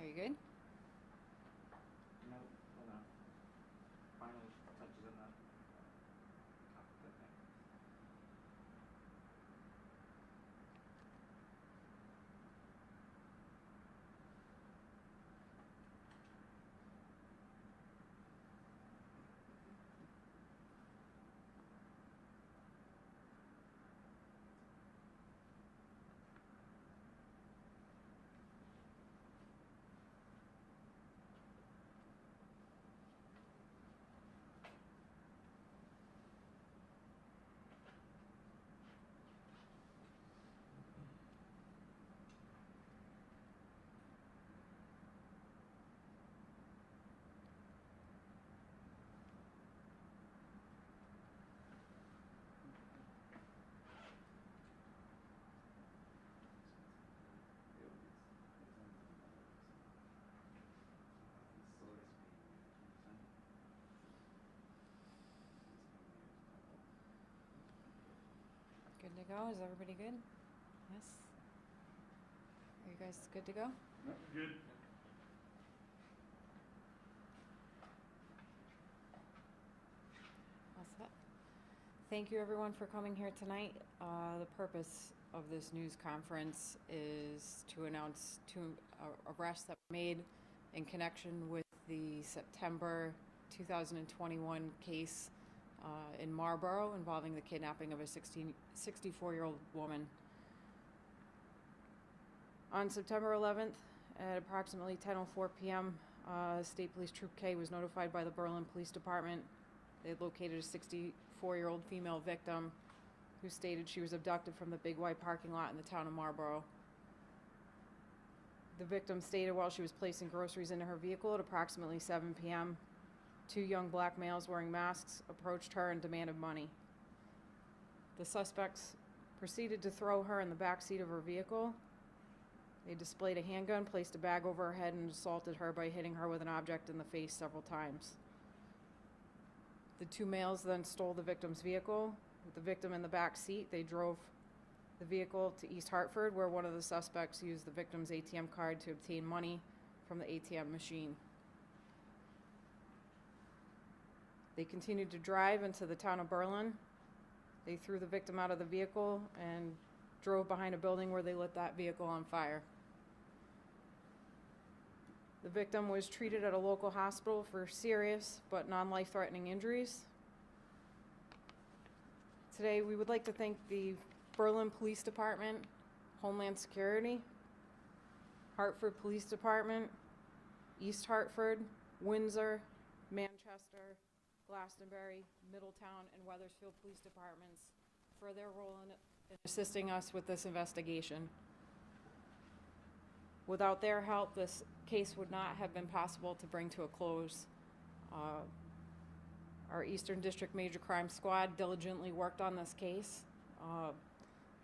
Are you good? No, hold on. Final touches on that. Cockpit thing. Good to go? Is everybody good? Yes? Are you guys good to go? Good. All set. Thank you everyone for coming here tonight. The purpose of this news conference is to announce two arrests that were made in connection with the September 2021 case in Marlborough involving the kidnapping of a 64-year-old woman. On September 11th, at approximately 10:04 p.m., State Police Troop K was notified by the Berlin Police Department. They had located a 64-year-old female victim who stated she was abducted from the Big Y parking lot in the town of Marlborough. The victim stated while she was placing groceries into her vehicle at approximately 7 p.m., two young black males wearing masks approached her and demanded money. The suspects proceeded to throw her in the back seat of her vehicle. They displayed a handgun, placed a bag over her head, and assaulted her by hitting her with an object in the face several times. The two males then stole the victim's vehicle. With the victim in the back seat, they drove the vehicle to East Hartford, where one of the suspects used the victim's ATM card to obtain money from the ATM machine. They continued to drive into the town of Berlin. They threw the victim out of the vehicle and drove behind a building where they lit that vehicle on fire. The victim was treated at a local hospital for serious but non-life-threatening injuries. Today, we would like to thank the Berlin Police Department, Homeland Security, Hartford Police Department, East Hartford, Windsor, Manchester, Glastonbury, Middletown, and Wethersfield Police Departments for their role in assisting us with this investigation. Without their help, this case would not have been possible to bring to a close. Our Eastern District Major Crime Squad diligently worked on this case.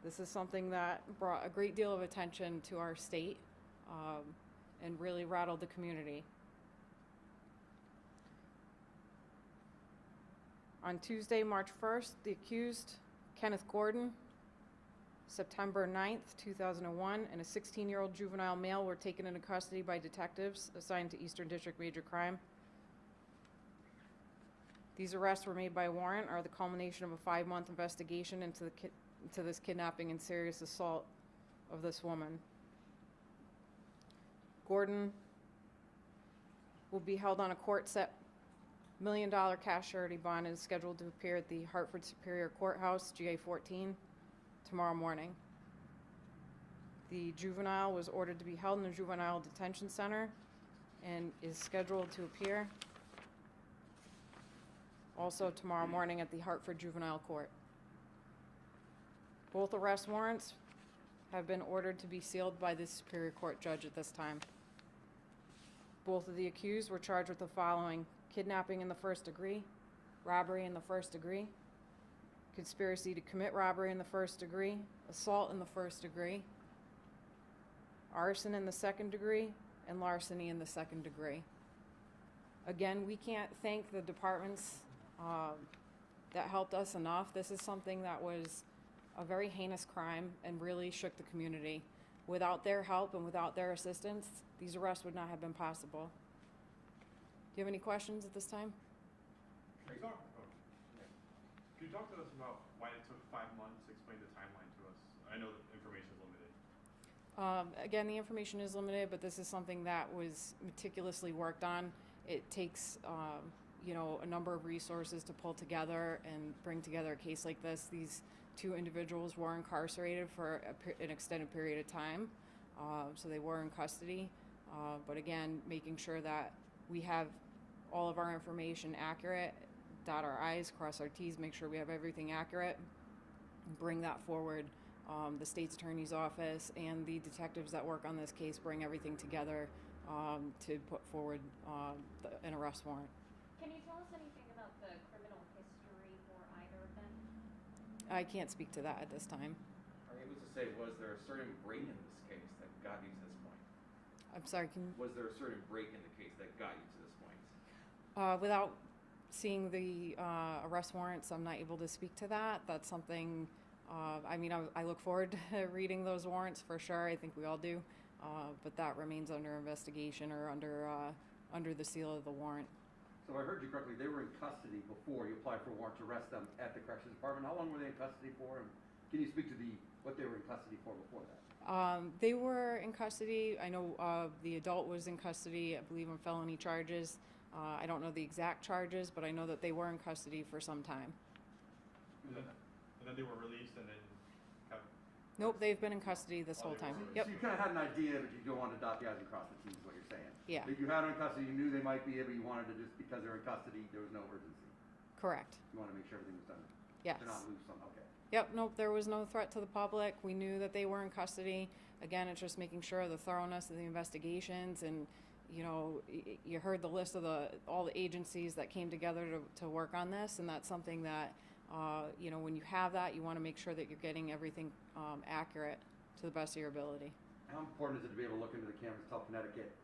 This is something that brought a great deal of attention to our state and really rattled the community. On Tuesday, March 1st, the accused, Kenneth Gordon, September 9th, 2001, and a 16-year-old juvenile male were taken into custody by detectives assigned to Eastern District Major Crime. These arrests were made by warrant, are the culmination of a 5-month investigation into this kidnapping and serious assault of this woman. Gordon will be held on a court-set $1 million cash surety bond and is scheduled to appear at the Hartford Superior Courthouse, GA 14, tomorrow morning. The juvenile was ordered to be held in a juvenile detention center and is scheduled to appear also tomorrow morning at the Hartford Juvenile Court. Both arrest warrants have been ordered to be sealed by the Superior Court judge at this time. Both of the accused were charged with the following: kidnapping in the first degree, robbery in the first degree, conspiracy to commit robbery in the first degree, assault in the first degree, arson in the second degree, and larceny in the second degree. Again, we can't thank the departments that helped us enough. This is something that was a very heinous crime and really shook the community. Without their help and without their assistance, these arrests would not have been possible. Do you have any questions at this time? Can you talk, can you talk to us about why it took 5 months? Explain the timeline to us. I know that information is limited. Again, the information is limited, but this is something that was meticulously worked on. It takes, a number of resources to pull together and bring together a case like this. These two individuals were incarcerated for an extended period of time, so they were in custody. But again, making sure that we have all of our information accurate, dot our I's, cross our T's, make sure we have everything accurate, and bring that forward. The state's attorney's office and the detectives that work on this case bring everything together to put forward an arrest warrant. Can you tell us anything about the criminal history for either of them? I can't speak to that at this time. Are you able to say, was there a certain break in this case that got you to this point? I'm sorry, Was there a certain break in the case that got you to this point? without seeing the arrest warrants, I'm not able to speak to that. That's something, I look forward to reading those warrants for sure. I think we all do. But that remains under investigation or under the seal of the warrant. So if I heard you correctly, they were in custody before you applied for a warrant to arrest them at the corrections department. How long were they in custody for? And can you speak to what they were in custody for before that? They were in custody. I know the adult was in custody, I believe, on felony charges. I don't know the exact charges, but I know that they were in custody for some time. And then they were released and then have... Nope, they've been in custody this whole time. Yep. So you kind of had an idea, but you don't want to dot the i's and cross the t's, is what you're saying. Yeah. If you had them in custody, you knew they might be able, you wanted to just, because they're in custody, there was no urgency. Correct. You want to make sure everything was done. Yes. They're not loose on, okay. Yep, nope, there was no threat to the public. We knew that they were in custody. Again, it's just making sure the thoroughness of the investigations and, you heard the list of all the agencies that came together to work on this, and that's something that, when you have that, you want to make sure that you're getting everything accurate to the best of your ability. How important is it to be able to look into the cameras, tell Connecticut,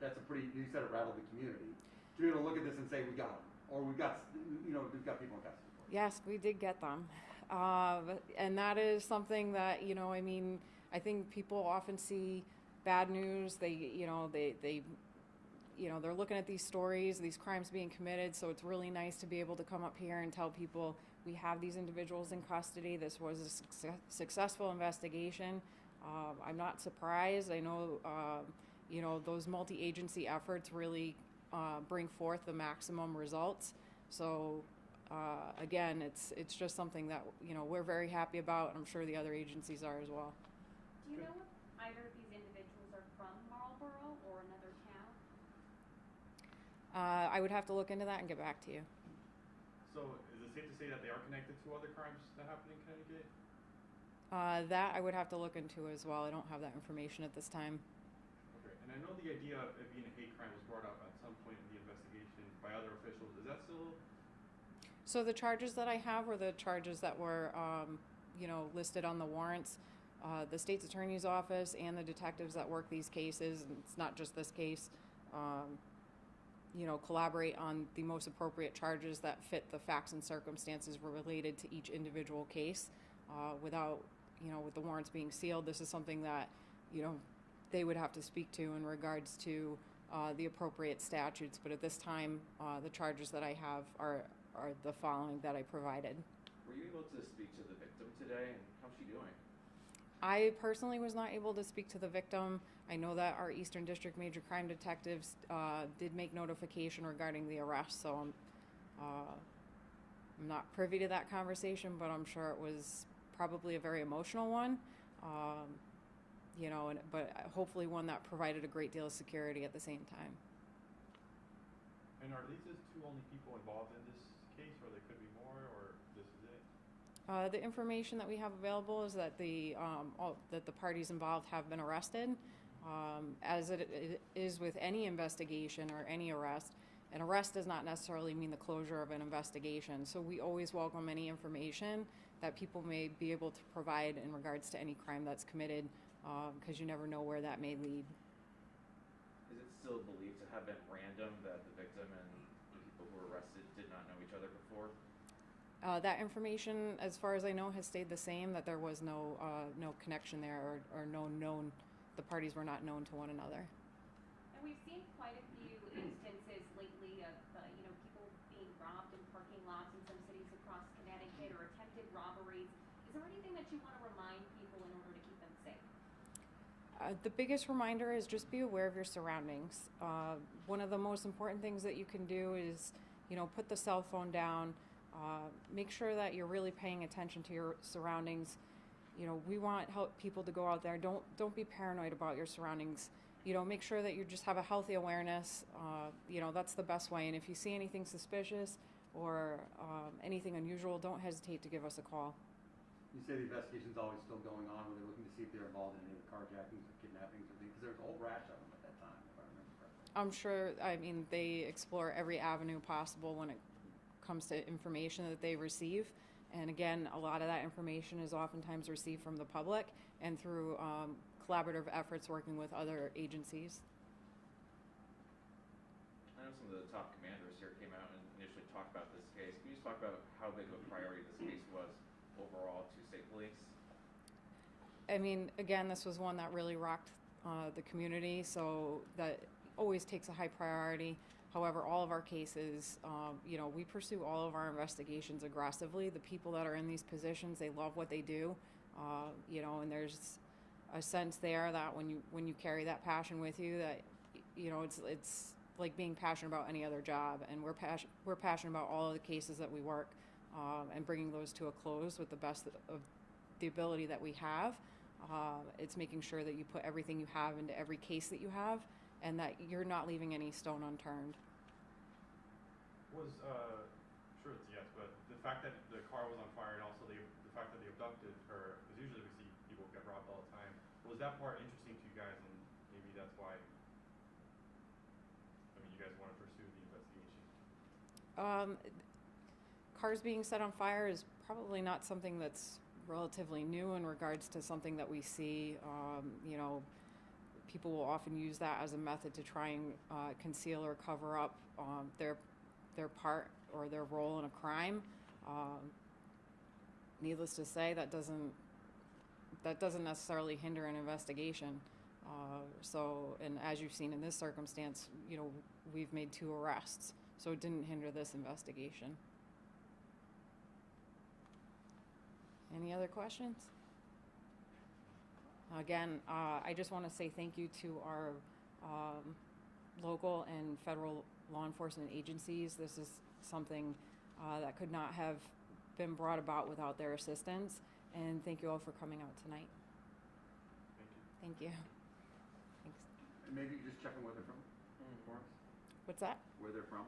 you said it rattled the community, to be able to look at this and say, we got them, or we've got people in custody for you. Yes, we did get them. And that is something that, I think people often see bad news. They're looking at these stories, these crimes being committed, so it's really nice to be able to come up here and tell people we have these individuals in custody. This was a successful investigation. I'm not surprised. I know, those multi-agency efforts really bring forth the maximum results. So, again, it's just something that, we're very happy about, and I'm sure the other agencies are as well. Do you know if either of these individuals are from Marlborough or another town? I would have to look into that and get back to you. So is it safe to say that they are connected to other crimes that happened in Connecticut? That I would have to look into as well. I don't have that information at this time. Okay, and I know the idea of it being a hate crime was brought up at some point in the investigation by other officials. Is that still... So the charges that I have were the charges that were, listed on the warrants. The state's attorney's office and the detectives that work these cases, and it's not just this case, collaborate on the most appropriate charges that fit the facts and circumstances related to each individual case. Without, with the warrants being sealed, this is something that, they would have to speak to in regards to the appropriate statutes. But at this time, the charges that I have are the following that I provided. Were you able to speak to the victim today, and how's she doing? I personally was not able to speak to the victim. I know that our Eastern District Major Crime Detectives did make notification regarding the arrest, so I'm not privy to that conversation, but I'm sure it was probably a very emotional one, but hopefully one that provided a great deal of security at the same time. And are these just two only people involved in this case, or there could be more, or this is it? The information that we have available is that the parties involved have been arrested. As it is with any investigation or any arrest, an arrest does not necessarily mean the closure of an investigation. So we always welcome any information that people may be able to provide in regards to any crime that's committed, because you never know where that may lead. Is it still believed to have been random that the victim and the people who were arrested did not know each other before? That information, as far as I know, has stayed the same, that there was no connection there or no known, the parties were not known to one another. And we've seen quite a few instances lately of, people being robbed in parking lots in some cities across Connecticut or attempted robberies. Is there anything that you want to remind people in order to keep them safe? The biggest reminder is just be aware of your surroundings. One of the most important things that you can do is, put the cell phone down. Make sure that you're really paying attention to your surroundings. We want people to go out there. Don't be paranoid about your surroundings. Make sure that you just have a healthy awareness. That's the best way. And if you see anything suspicious or anything unusual, don't hesitate to give us a call. You say the investigation's always still going on, were they looking to see if they're involved in any of the carjackings or kidnappings or things? Because there was a whole rash of them at that time, if I remember correctly. I'm sure, they explore every avenue possible when it comes to information that they receive. And again, a lot of that information is oftentimes received from the public and through collaborative efforts working with other agencies. I know some of the top commanders here came out and initially talked about this case. Can you just talk about how big of a priority this case was overall to state police? Again, this was one that really rocked the community, so that always takes a high priority. However, all of our cases, we pursue all of our investigations aggressively. The people that are in these positions, they love what they do, and there's a sense there that when you carry that passion with you, that it's like being passionate about any other job, and we're passionate about all of the cases that we work, and bringing those to a close with the best of the ability that we have. It's making sure that you put everything you have into every case that you have, and that you're not leaving any stone unturned. Sure it's yes, but the fact that the car was on fire and also the fact that they abducted her, because usually we see people get robbed all the time, was that part interesting to you guys, and maybe that's why, you guys want to pursue the investigation? Cars being set on fire is probably not something that's relatively new in regards to something that we see. People will often use that as a method to try and conceal or cover up their part or their role in a crime. Needless to say, that doesn't necessarily hinder an investigation. And as you've seen in this circumstance, we've made 2 arrests, so it didn't hinder this investigation. Any other questions? Again, I just want to say thank you to our local and federal law enforcement agencies. This is something that could not have been brought about without their assistance. And thank you all for coming out tonight. Thank you. Thank you. Thanks. And maybe you just check on where they're from for us? What's that? Where they're from?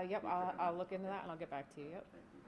Yep, I'll look into that and I'll get back to you. Yep. Thank you.